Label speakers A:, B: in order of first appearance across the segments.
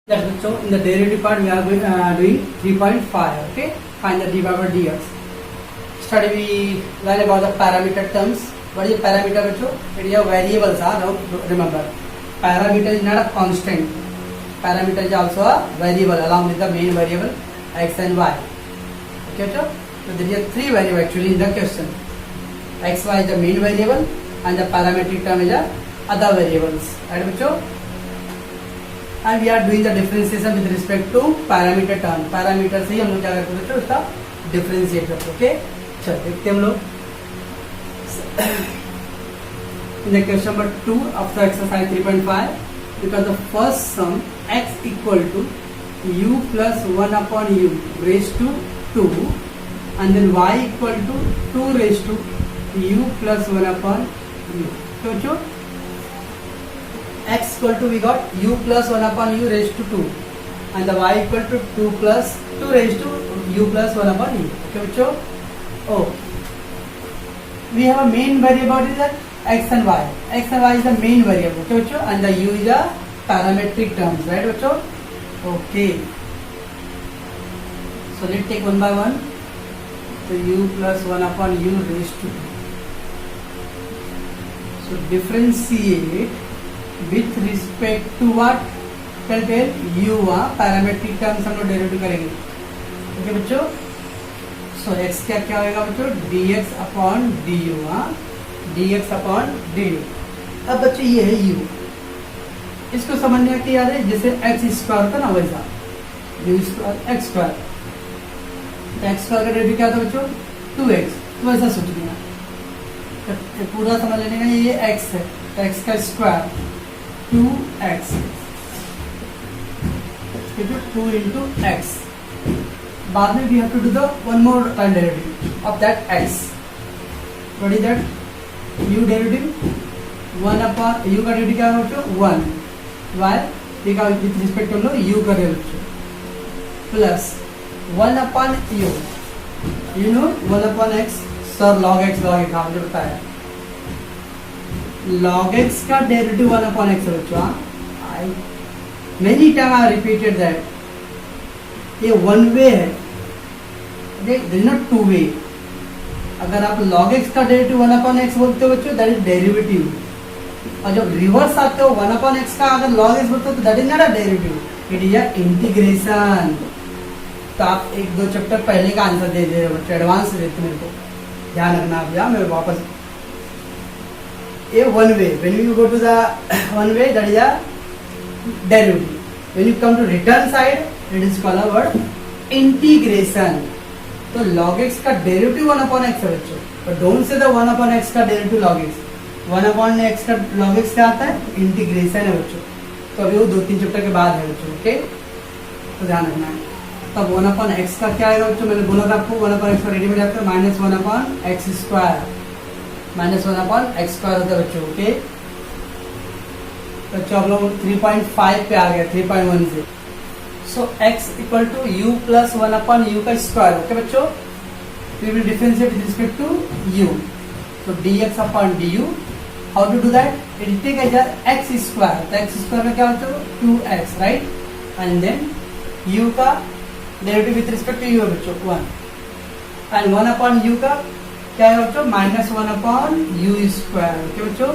A: Yes, so in the derivative part we are doing 3.5. Okay, find the dy by dx. Study we learn about the parameter terms. What is a parameter? It is a variables. Remember, parameter is not a constant. Parameter is also a variable along with the main variable x and y. Okay, so there are three variables actually in the question. X, y is the main variable and the parametric term is the other variables. Right, and we are doing the differentiation with respect to parameter term. Parameter से ही हम लोग क्या करते हैं उसका differentiate करते हैं. Okay, चलो देखते हैं हम लोग. In the question number 2 of the exercise 3.5, because the first sum x equal to u plus 1 upon u raised to 2 and then y equal to 2 raised to u plus 1 upon u. So x equal to we got u plus 1 upon u raised to 2 and the y equal to 2 plus 2 raised to u plus 1 upon u. Okay, bachcho? Oh, we have a main variable is that x and y. X and y is the main variable. Okay, bachcho? And the u is the parametric terms, right, bachcho? Okay. So let's take one by one. So u plus 1 upon u raised to 2. So differentiate with respect to what? Tell u parametric terms हम लोग derivative करेंगे. Okay बच्चों, सो x क्या क्या होगा बच्चों? dx upon du. dx upon du. अब बच्चों ये है u. इसको समझने की याद है जैसे x स्क्वायर होता ना वैसा u square x square. x square का डेरिवेटिव क्या था बच्चों? 2x. तो वैसा सोच लेना, पूरा समझ लेने का. ये x है, x का स्क्वायर 2x, 2 into x. बाद में we have to do the one more time derivative of that x. What is that? u derivative 1 upon u का derivative क्या होगा? 1. y देखा with respect to u का derivative plus 1 upon u. You know 1 upon x. Sir log x आपने बताया. log x का derivative 1 upon x है बच्चों. Many times I repeated that. ये one way है, there is not two way. अगर आप log x का डेरिवेटिव 1 upon x बोलते हो बच्चों, that is डेरिवेटिव. और जब रिवर्स आते हो 1 upon x का अगर log x बोलते हो तो that is not a derivative, it is a integration. तो आप एक दो चैप्टर पहले का आंसर दे दे रहे बच्चों, एडवांस देते मेरे को ध्यान रखना. आप या मैं वापस a one way. When you go to the one way, that is a derivative. When you come to return side, it is called a word integration. तो log x का डेरिवेटिव 1 upon x है बच्चों, but don't say the 1 upon x का derivative log x. 1 upon x का log x क्या आता है? Integration है बच्चों. तो अभी वो 2-3 चैप्टर के बाद है बच्चों. ओके, तो ध्यान रखना है. तब 1 upon x का क्या आएगा बच्चों? मैंने बोला था आपको 1 upon x का रेडिमेड आता है minus 1 upon x square. Minus 1 upon x square होता है बच्चों. ओके, बच्चों हम लोग 3.5 पे आ गए 3.1 से. So x equal to u plus 1 upon u का स्क्वायर. ओके बच्चों, we will differentiate with respect to u. So dx upon du. How to do that? It take as x square. तो x square में क्या होता है? 2x, right. And then u का derivative with respect to u है बच्चों 1. And 1 upon u का क्या है बच्चों? Minus 1 upon you square. Okay बच्चों,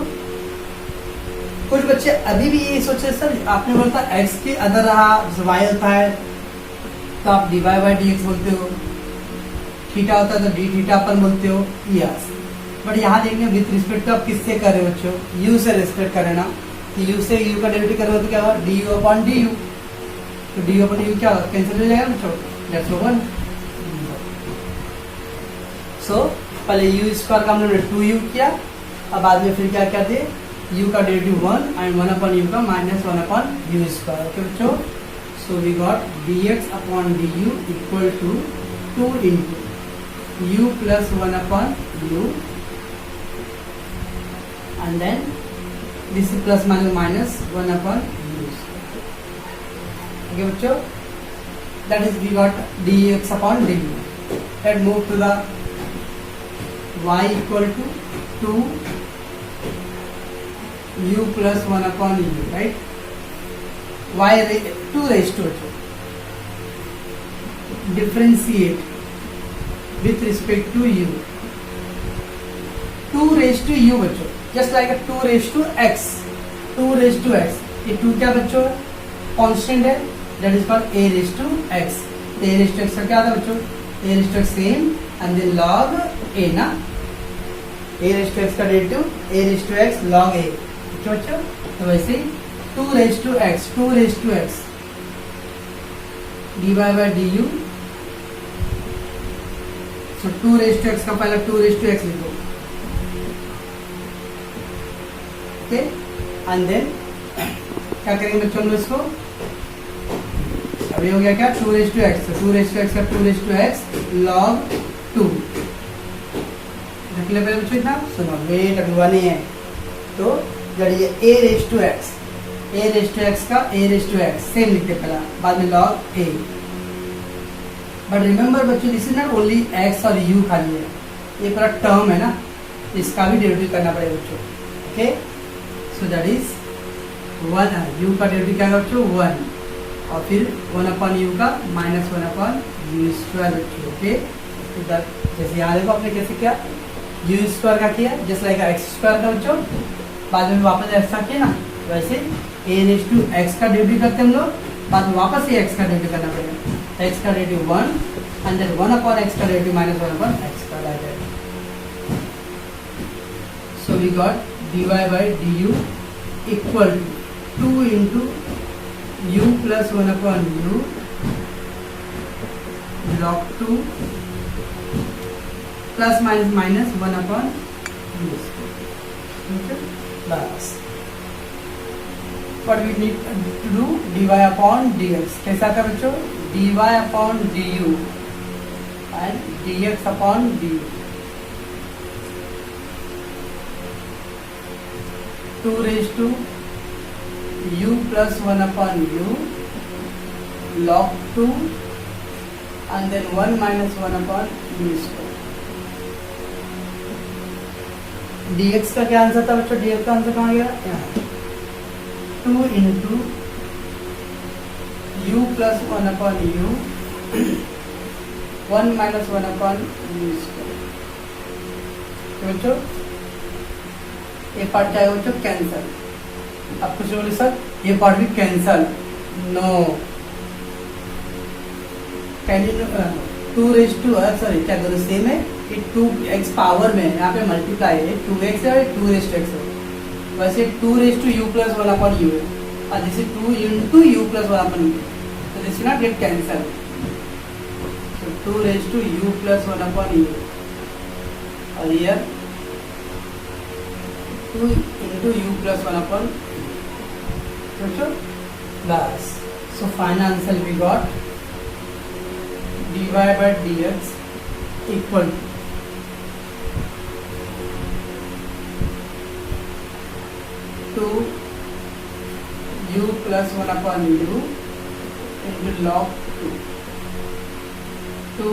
A: कुछ बच्चे अभी भी ये सोचे सर आपने बोलता x के अदर रहा y होता है तो आप dy बाई dx बोलते हो, थीटा होता है तो d थीटा अपन बोलते हो. यस, बट यहाँ देखेंगे विथ रिस्पेक्ट टू आप किससे कर रहे हो बच्चों? u से रिस्पेक्ट करें ना. तो u से u का डेरिवेटिव कर रहे हो तो क्या होगा? du upon du. तो du अपॉन du क्या होगा? कैंसिल हो जाएगा बच्चों. That's one. सो पहले u स्क्वायर का हमने 2u किया, अब बाद में फिर क्या क्या थे? u का डेरिवेटिव 1 एंड 1 अपॉन u का minus 1 upon u square. Okay बच्चों, so we got dx upon du equal to 2 into u plus 1 upon u and then this plus minus 1 upon u. Okay बच्चों, that is we got dx upon du. Let's move to the y equal to 2 u plus 1 upon u, right? Two raise to बच्चों differentiate with respect to u, two raise to u बच्चों, just like two raise to x, two raise to x, ये two क्या बच्चों constant है, that is called a raise to x. A raise to x का क्या था बच्चों, a raise to x same and then log a ना, a raise to x का derivative a raise to x log ए बच्चों। तो वैसे two raise to x d y by d u, so two raise to x का पहला two raise to x लिखो, okay, and then क्या करेंगे बच्चों हम लोग इसको, अभी हो गया क्या two raise to x, two raise to x का two raise to x log two, रख ले पहले बच्चों इतना, सुनो वेट अभी वन ही है, तो जब ये a raise to x, a raise to x का a raise to x same लिखते पहला, बाद में लॉग ए, बट रिमेंबर बच्चों this is not only x और यू खाली है, ये पूरा टर्म है ना, इसका भी डेरिवेटिव करना पड़ेगा बच्चों, okay, so that is one है, यू का डेरिवेटिव क्या है बच्चों वन, और फिर वन अपॉन यू का minus one upon you square बच्चों, ओके, इधर जैसे यहाँ देखो आपने कैसे किया, यू स्क्वायर का किया जस्ट लाइक एक्स स्क्वायर का बच्चों, बाद में वापस एक्स का किया ना, वैसे ए रेस टू एक्स का डेरिवेटिव करते हम लोग, बाद में वापस ये एक्स का डेरिवेटिव करना पड़ेगा, एक्स का derivative one and then one upon x का derivative minus one upon x का आ जाएगा, so we got d y by d u equal to two into u plus one upon u log two plus minus minus one upon u, बस what we need to do dy upon dx, कैसा था बच्चों dy upon du and dx upon du, 2 raised to u plus 1 upon u log 2 and then 1 minus 1 upon u square। dx का क्या answer था बच्चों, dx का answer कहाँ गया, यहाँ 2 into u plus one upon you 1 minus 1 upon you square, बच्चों ये पार्ट क्या है बच्चों कैंसल, अब कुछ बोले सर ये पार्ट भी cancel, no can you, two raise to sorry क्या दोनों सेम है, ये 2x पावर में यहाँ पे मल्टीप्लाई है, 2x है और 2 रेस टू x है, वैसे 2 raise to u plus one upon u है, और this is 2 into u plus one upon u, तो this will not get cancelled, so 2 raise to u plus one upon u, और here 2 into u plus one upon, बस, so final answer we got dy by dx equal to u plus 1 upon u into log 2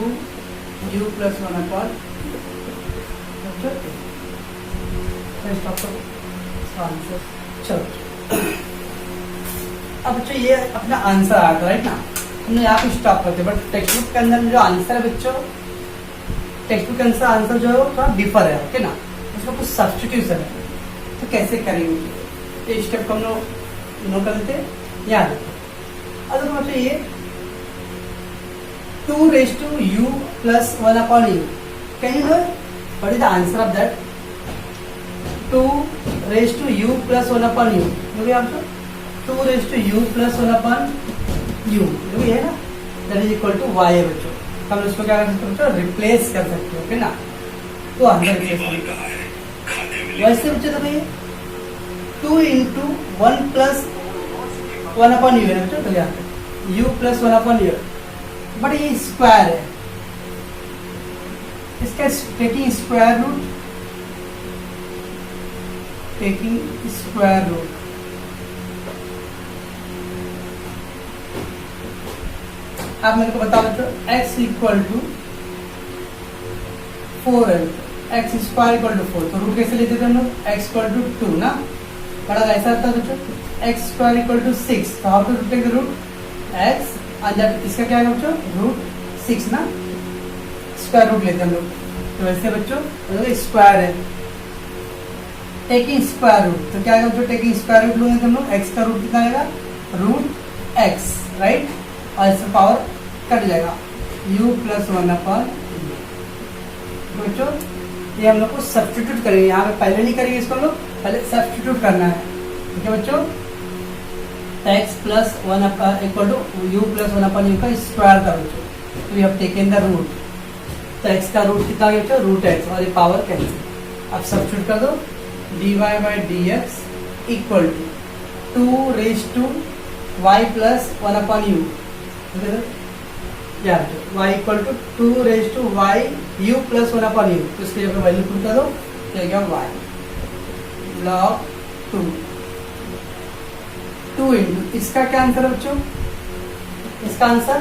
A: u plus 1 upon answer. चलो अब बच्चों ये अपना answer आ गया right ना, हमने यहाँ पे स्टॉप करते, बट टेक्स्ट बुक के अंदर जो आंसर है बच्चों, टेक्स्ट बुक के अंदर आंसर जो है थोड़ा डिफर है, ओके ना, उसका कुछ सब्स्टिट्यूशन है, तो कैसे करेंगे ये स्टेप को हम लोग नो कर देते याद। अगर मतलब ये 2 raised to u plus 1 upon u, can you know what is the answer of that? 2 raised to u plus 1 upon u, जो भी आपको 2 raised to u plus 1 upon u जो भी है ना, that is equal to y है बच्चों, हम उसको क्या कर सकते हैं रिप्लेस कर सकते हैं, ओके ना, तो आंसर रिप्लेस करेंगे वैसे बच्चों, तो भाई 2 इंटू 1 प्लस 1 अपॉन यू है बच्चों, तो यहाँ u plus 1 upon u, but ये स्क्वायर है, इसका taking square root, taking square root, आप मेरे को बताओ बच्चों x इक्वल टू 4 है, एक्स स्क्वायर इक्वल टू 4, तो रूट कैसे लेते थे हम लोग, x इक्वल टू 2 ना, बड़ा ऐसा आता है बच्चों, एक्स स्क्वायर इक्वल टू 6, तो how to take the root x, अंदर इसका क्या है बच्चों, रूट 6 ना, स्क्वायर रूट लेते हैं हम लोग। तो वैसे बच्चों स्क्वायर है, टेकिंग स्क्वायर रूट, तो क्या आएगा बच्चों, टेकिंग स्क्वायर रूट लोगे तो हम लोग एक्स का रूट कितना आएगा, रूट एक्स, राइट, और इसका पावर कट जाएगा, u प्लस 1/, बच्चों ये हम लोग को सब्स्टिट्यूट करेंगे, यहाँ पे पहले नहीं करेंगे इसको, हम लोग पहले सब्स्टिट्यूट करना है, ठीक है बच्चों। x plus 1 equal to u plus 1/u का स्क्वायर का बच्चों, तो we have taken the root, तो x का रूट कितना गया बच्चों, रूट x, और ये पावर कैंसिल। अब सब्स्टिट्यूट कर दो, dy by dx equal to 2 raise to y plus 1/u, y equal to 2 raise to y u plus 1/u, तो इसकी जगह वैल्यू पुट कर दो, तो क्या y log 2 इंटू, इसका क्या आंसर है बच्चों, इसका answer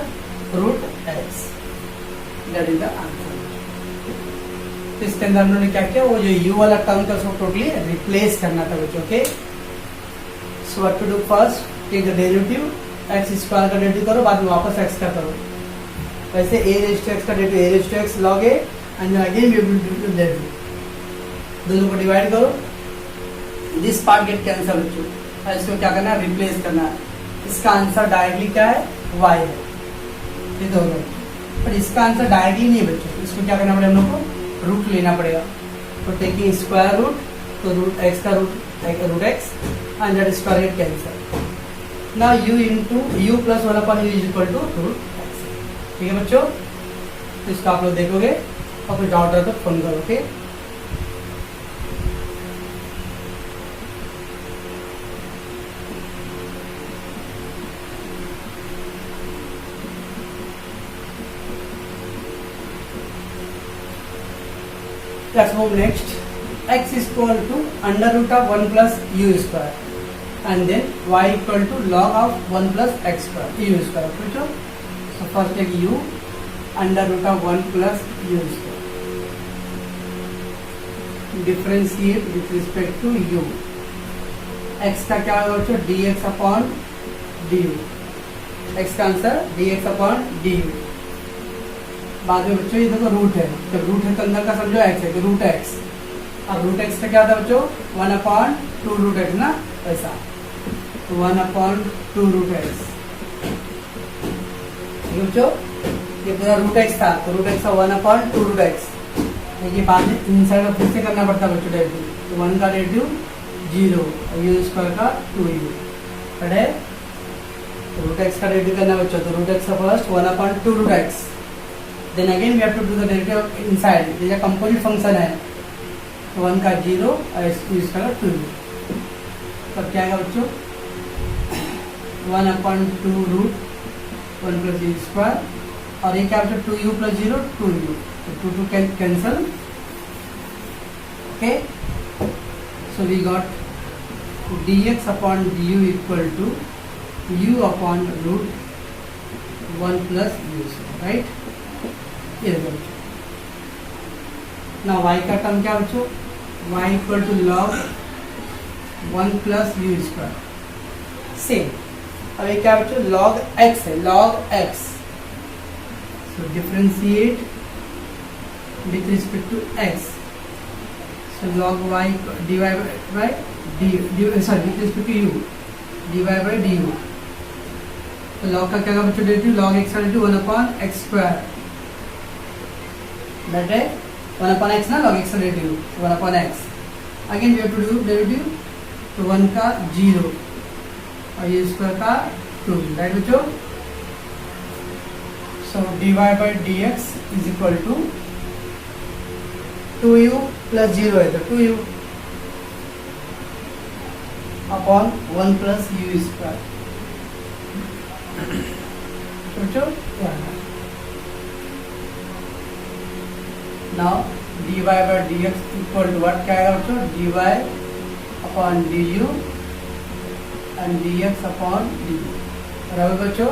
A: root x, that is the answer. तो इसके अंदर हमने क्या किया, वो जो u वाला टर्म था उसको टोटली रिप्लेस करना था बच्चों, okay. So what to do, first take the derivative, x square का डेरिवेटिव करो, बाद में वापस x का करो, वैसे a रेज टू x का derivative a raise to x log a, and again we will do the derivative, दोनों को डिवाइड करो, दिस पार्ट गेट कैंसिल बच्चों, और इसको क्या करना है, रिप्लेस करना है। इसका आंसर डायरेक्टली क्या है, y है, ये दोनों, पर इसका आंसर डायरेक्टली नहीं है बच्चों, इसको क्या करना पड़ेगा, हम लोग को रूट लेना पड़ेगा, तो टेकिंग स्क्वायर रूट, तो रूट x का root x, and that square get cancel. Now u into u plus 1/u is equal to root x, ठीक है बच्चों। तो इसको आप लोग देखोगे और कुछ डाउट है तो फोन करो, okay. Let's move next. X is equal to under root of 1 plus u square, and then y equal to log of 1 plus x square u square, बच्चों। So first take u under root of 1 plus u square, differentiate with respect to u, x का क्या होगा बच्चों, dx upon du, x का answer dx upon du। बाद में बच्चों ये देखो रूट है, जब रूट है तो अंदर का समझो x है, तो रूट x, अब रूट x का क्या था बच्चों, 1/2 रूट x ना, ऐसा, तो 1/2 रूट x, ठीक है बच्चों। ये पूरा रूट x था, तो रूट x का 1/2 रूट x, ये बाद में इनसाइड में फिर से करना पड़ता है बच्चों डेरिवेटिव, तो 1 का डेरिवेटिव 0 और u स्क्वायर का 2u, पढ़े, रूट x का डेरिवेटिव करना बच्चों, तो रूट x का first 1/2 root x, then again we have to do the derivative inside, ये कंपोजिट फंक्शन है, तो 1 का 0 और इसका 2, तो क्या आएगा बच्चों, 1/2 रूट 1 प्लस u स्क्वायर, और ये क्या बच्चों, 2u प्लस 0 2u, तो 2 cancel, okay. So we got dx upon du equal to u upon root 1 plus u, right. ये देखो बच्चों, ना y का टर्म क्या बच्चों, y equal to log 1 plus u square, same. अब ये क्या बच्चों, लॉग x है, log x, so differentiate with respect to x, so log y dy by d, sorry with respect to u, dy by du, तो log का क्या बच्चों derivative, log x का derivative 1/x square, that is 1/x ना, log x का derivative 1/x, again we have to do derivative, तो 1 का 0 और ये स्क्वायर का 2, राइट बच्चों। So dy by dx is equal to 2u plus 0 है, तो 2u upon 1 plus u square, बच्चों। Now dy by dx equal to what, क्या आएगा बच्चों, dy upon du and dx upon du, बराबर बच्चों।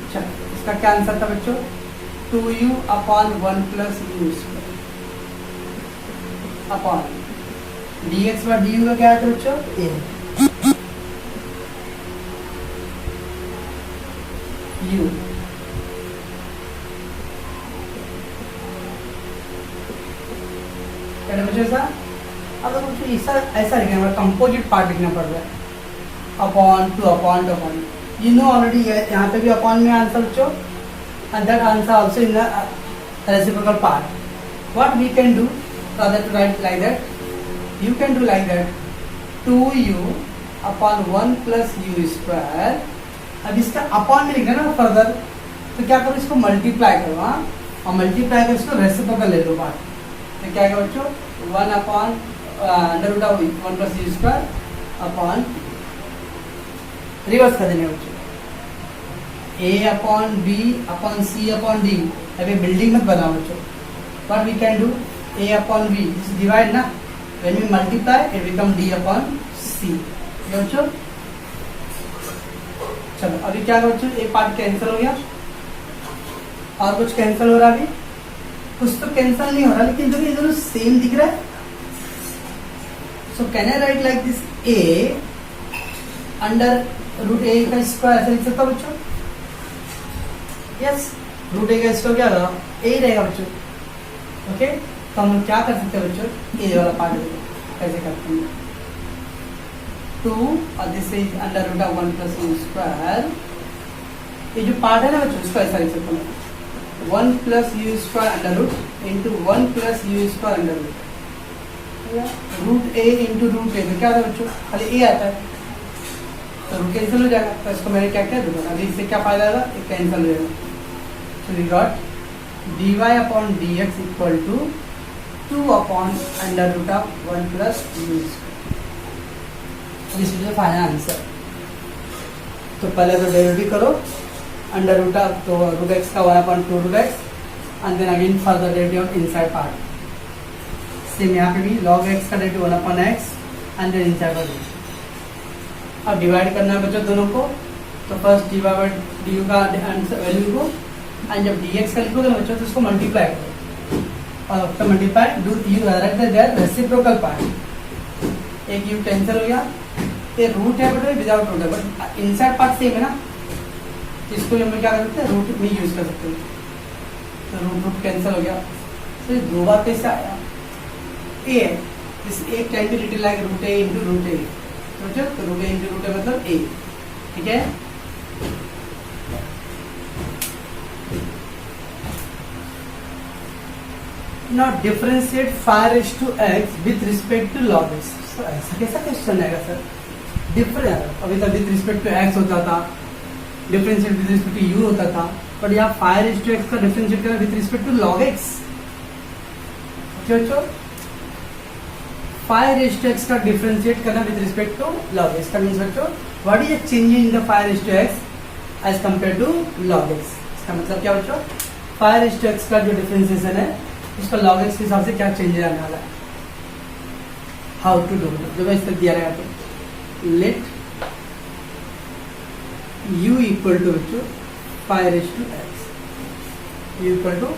A: अच्छा, इसका क्या आंसर था बच्चों, 2u upon 1 plus u square upon dx बार du का क्या आता है बच्चों? a u क्या बच्चों ऐसा? अब बच्चों ऐसा लिखना है, कंपोजिट पार्ट लिखना पड़ रहा है, upon two upon two upon, you know already यहाँ पे भी अपॉन में आंसर बच्चों, and that answer also in the reciprocal part. What we can do, rather to write like that, you can do like that, 2u upon 1 plus u square. अब इसका upon में लिखना ना फर्दर, तो क्या करो, इसको मल्टीप्लाई करो, हाँ, और मल्टीप्लाई कर इसको रेसिप्रोकल ले लो पार्ट, तो क्या क्या बच्चों, 1 upon under root of 1 plus u square upon, reverse कर देने बच्चों, a upon b upon c upon d. अभी बिल्डिंग मत बनाओ बच्चों, what we can do, a upon b, this is divide ना, when we multiply it become d upon c. बच्चों चलो अभी क्या करो बच्चों, एक पार्ट कैंसिल हो गया, और कुछ कैंसिल हो रहा है, अभी कुछ तो कैंसिल नहीं हो रहा, लेकिन जो ये दोनों सेम दिख रहा है, so can I write like this, a under root a का स्क्वायर ऐसे लिख सकता हूं बच्चों, यस, रूट ए का स्क्वायर क्या होगा, ए रहेगा बच्चों, ओके। तो हम क्या कर सकते हैं बच्चों, ए वाला पार्ट देखो कैसे करते हैं, 2 और this is under root of 1 plus u square, ये जो पार्ट है ना बच्चों, इसको ऐसा लिख सकता हूँ, 1 plus u square under root into 1 plus u square under root a into root a, तो क्या होता है बच्चों, खाली ए आता है, तो रूट कैंसिल हो जाएगा, तो इसको मैंने क्या किया दूंगा, अभी इससे क्या फायदा होगा, एक कैंसिल हो जाएगा, so we got dy upon dx equal to 2 upon under root of 1 plus u square. This is the final answer. तो पहले तो डेरिवेटिव करो, अंडर रूट ऑफ, तो रूट एक्स का 1 upon 2 root x, and then again further derivative of inside part, same यहाँ पे भी log x का derivative 1 upon x and then inside part. अब डिवाइड करना है बच्चों दोनों को, तो first d by d u का वैल्यू को, एंड जब dx का लिखोगे ना बच्चों तो उसको मल्टीप्लाई करो, और आफ्टर मल्टीप्लाई डू यू रख देयर रेसिप्रोकल पार्ट, एक यू कैंसिल हो गया, ये रूट है बट विदाउट रूट है, बट इनसाइड पार्ट सेम है ना, इसको हम क्या कर सकते हैं, रूट में यूज कर सकते हैं, तो रूट रूट कैंसिल हो गया, तो ये दो बार कैसे आया, ए है, इस a can be written like root a into root a, तो root a into root a मतलब ए, ठीक है। Now differentiate 5 raised to x with respect to log x. So ऐसा कैसा क्वेश्चन आएगा सर, डिफरेंट, अभी तक विद रिस्पेक्ट टू x होता था, differentiate with respect to u होता था, बट यहाँ 5 raised to x का डिफरेंशिएट करना with respect to log x, बच्चों 5 raised to x का डिफरेंशिएट करना with respect to log x का मींस बच्चों what is the change in the 5 raised to x as compare to log x, इसका मतलब क्या बच्चों, 5 raised to x का जो डिफरेंशिएशन है उसका log x के हिसाब से क्या चेंज आने वाला है, हाउ टू डू, जो मैं इस तक दिया रहेगा, तो लेट u इक्वल टू बच्चों 5 raised to x, u equal to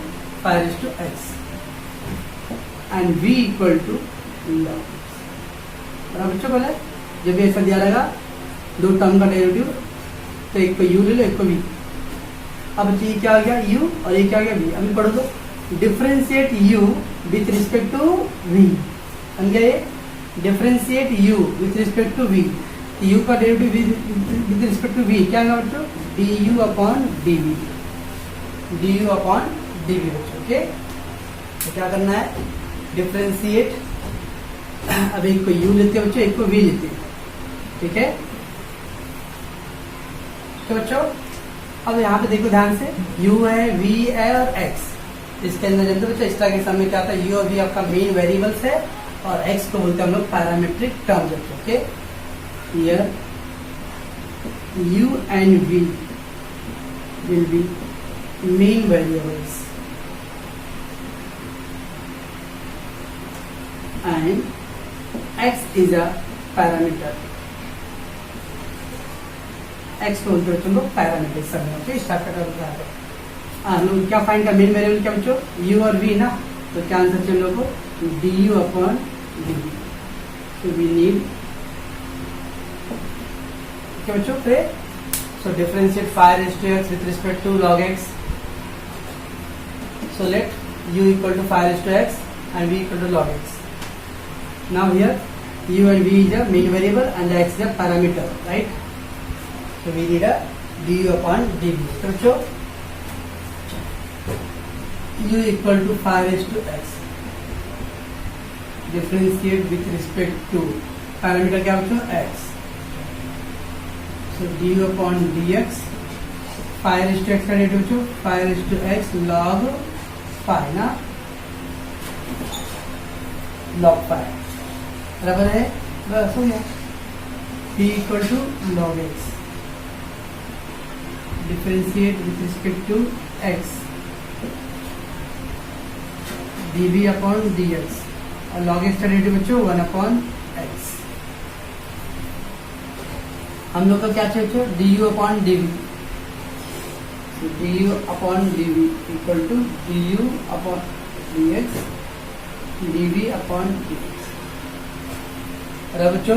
A: 5 raised to x and v equal to log x, बराबर बच्चों बोले, जब भी ऐसा दिया रहेगा दो टर्म का डेरिवेटिव, तो एक को u ले लो, एक को v, अब ये क्या आ गया u और ये क्या आ गया v, अभी पढ़ो तो differentiate u with respect to v, समझ गए, differentiate u with respect to v, u का derivative with respect to v क्या होगा बच्चों, du upon dv, du upon dv बच्चों, ओके। तो क्या करना है, डिफरेंशिएट, अब एक को u लेते हैं बच्चों, एक को v लेते हैं, ठीक है। तो बच्चों अब यहाँ पे देखो ध्यान से, u है, v है और x, इसके अंदर जानते बच्चों इस तरह के समय क्या आता है, u और v आपका मेन वेरिएबल्स है, और x को बोलते हैं हम लोग parametric terms, okay. Here u and v will be main variables and x is a parameter, x को बोलते हैं हम लोग पैरामीटर सब, ओके। स्टार्ट करते हैं, हम लोग क्या फाइंड कर, मेन वेरिएबल क्या बच्चों, u और v ना, तो क्या आंसर चाहिए हम लोग को, du upon dv, So we need, okay बच्चों, फिर so differentiate 5 raised to x with respect to log x. So let u equal to 5 raised to x and v equal to log x. Now here u and v is a main variable and the x is a parameter, right? So we need a du upon dv. So बच्चों u equal to 5 raised to x, differentiate with respect to parameter क्या बच्चों, x. So du upon dx, 5 raised to x का date बच्चों 5 raised to x log 5 ना, log 5 बराबर है, बस हो गया. p equal to log x, differentiate with respect to x, dv upon dx और log x का डेरिवेटिव बच्चों 1 upon x. हम लोग का क्या चाहिए बच्चों, du upon dv. So du upon dv equal to du upon dx, dv upon dx. और बच्चों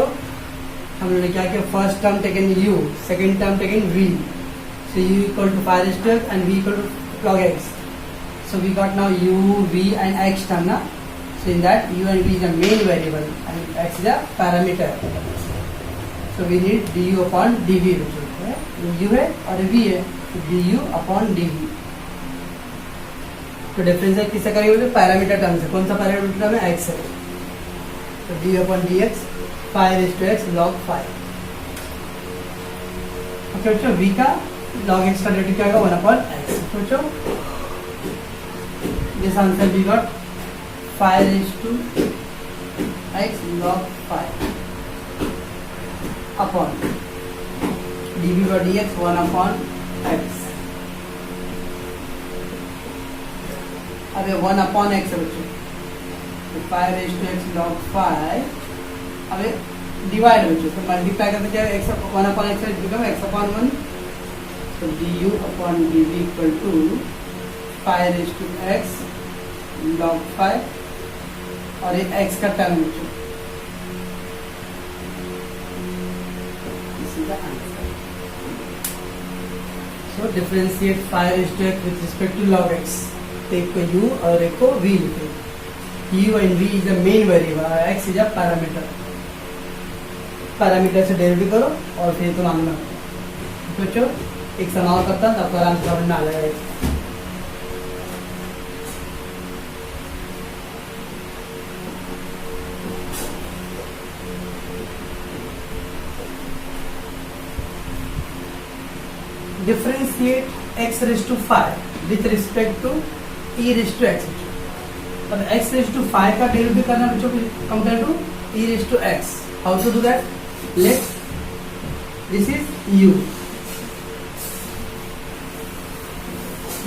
A: हम लोगों ने क्या किया, first term taken u, second term taken v. So u equal to 5 raised to x and v equal to log x. So we got now u, v and x term na. So in that u and v is a main variable and x is a parameter. So we need du upon dv. u है और v है, तो du upon dv. तो difference है किससे करेंगे, parameter term से. कौन सा पैरामीटर टर्म है, x है. तो du upon dx 5 raised to x log 5. Okay बच्चों, v का log x का डेरिवेटिव क्या होगा 1 upon x. तो बच्चों this answer we got 5 raised to x log 5 upon dv by dx 1 upon x. अब ये 1 upon x है बच्चों, तो 5 raised to x log 5. अब ये डिवाइड बच्चों, तो मल्टीप्लाई करते क्या है, x 1 upon x है, बिकम x upon 1. तो du upon dv equal to 5 raised to x log 5 और ये x का टर्म बच्चों. This is the answer. So differentiate 5 raised to x with respect to log x. तो एक को u और एक को v लिखे. u and v is the main variable और x is a parameter. Parameter से डेरिवेटिव करो और फिर तो मालूम है बच्चों. एक समाव करता है तब आराम से समझ में आ जाएगा. Differentiate x raised to 5 with respect to e raised to x. अब x raised to 5 का डेरिवेटिव करना बच्चों compare to e raised to x. How to do that? Let this is u,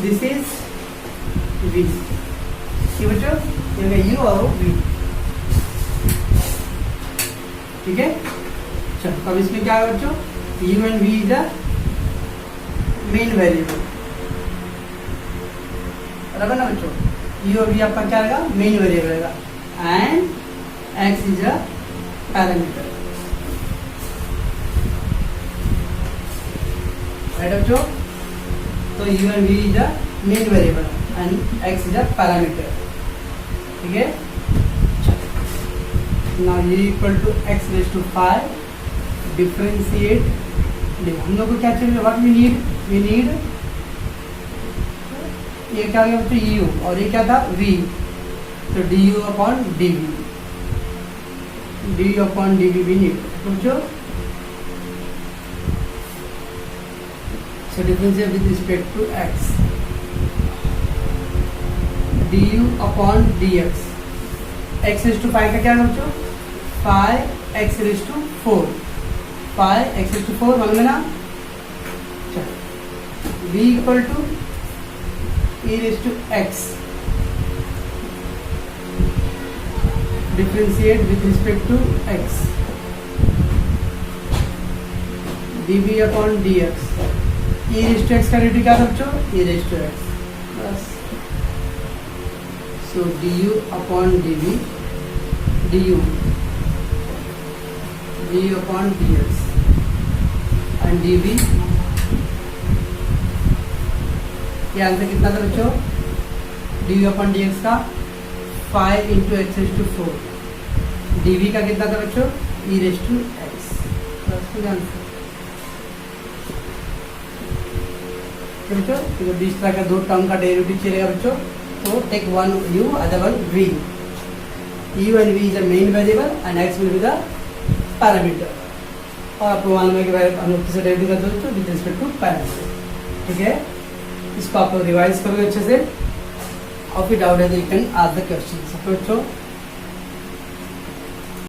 A: this is v. ये बच्चों ये u और v, ठीक है. चलो अब इसमें क्या है बच्चों, u and v is the main variable. बराबर ना बच्चों, u और v आपका क्या रहेगा, मेन वेरिएबल रहेगा. And x is a parameter. Right बच्चों, तो u and v is a main variable and x is a parameter. ठीक है. Now u equal to x raise to 5, differentiate. हम लोग को क्या चाहिए, व्हाट वी नीड ये क्या हो गया बच्चों, u और ये क्या था v. तो du upon dv, du upon dv we need बच्चों. So differentiate with respect to x, du upon dx. x raised to 5 का क्या है बच्चों, 5x raised to 4, 5x raised to 4 मालूम है ना. v equal to e raised to x, differentiate with respect to x, dv upon dx. e raised to x का derivative क्या था बच्चों, e raised to x बस. So du upon dv, du du upon dx and dv। ये answer कितना था बच्चों? du upon dx का 5 into x raise to 4, dv का कितना था बच्चों? e raise to x. बच्चों तो इस तरह का दो टर्म का डेरिवेटिव चलेगा बच्चों, तो take one u other one v। u and v is the main variable and x will be the parameter. और आपको मालूम है कि भाई हम लोग किसे डेरिवेटिव करते हैं विद रिस्पेक्ट टू पैरामीटर। ठीक है, इसको आप लोग रिवाइज करोगे अच्छे से और फिर डाउट है तो you can ask the question. बच्चों